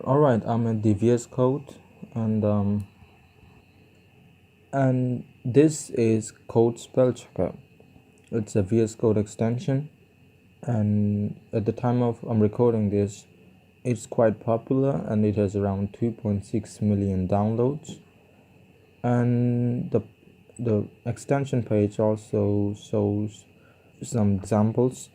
All right, I'm at the VS Code, and this is Code Spell Checker. It's a VS Code extension, and at the time of I'm recording this, it's quite popular, and it has around 2.6 million downloads. And the extension page also shows some examples.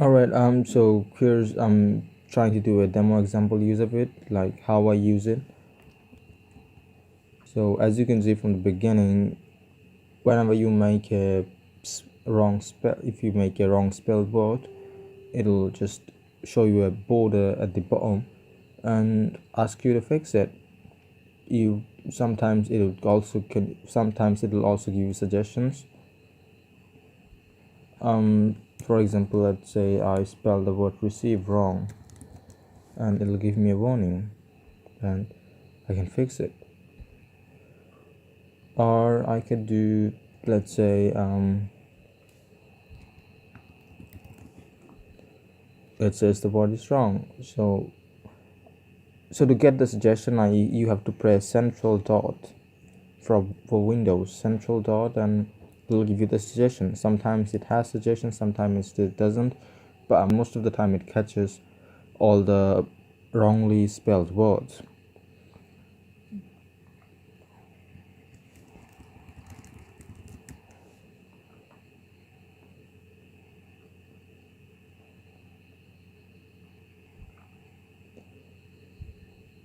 All right, so here's trying to do a demo example use of it, like how I use it. So as you can see from the beginning, whenever you make a wrong spell, if you make a wrong spell word, it'll just show you a border at the bottom and ask you to fix it. You sometimes it'll also give you suggestions. For example, let's say I spell the word receive wrong, and it'll give me a warning, and I can fix it. Or I could do, let's say, it says the word is wrong. So to get the suggestion, you have to press central dot for Windows, central dot, and it will give you the suggestion. Sometimes it has suggestions, sometimes it doesn't, but most of the time it catches all the wrongly spelled words.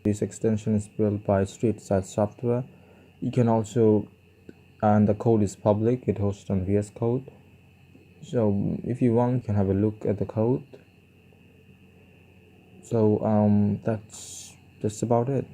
This extension is built by StreetSide Software. You can also, and the code is public, it hosts on VS Code. So if you want, you can have a look at the code. So that's about it.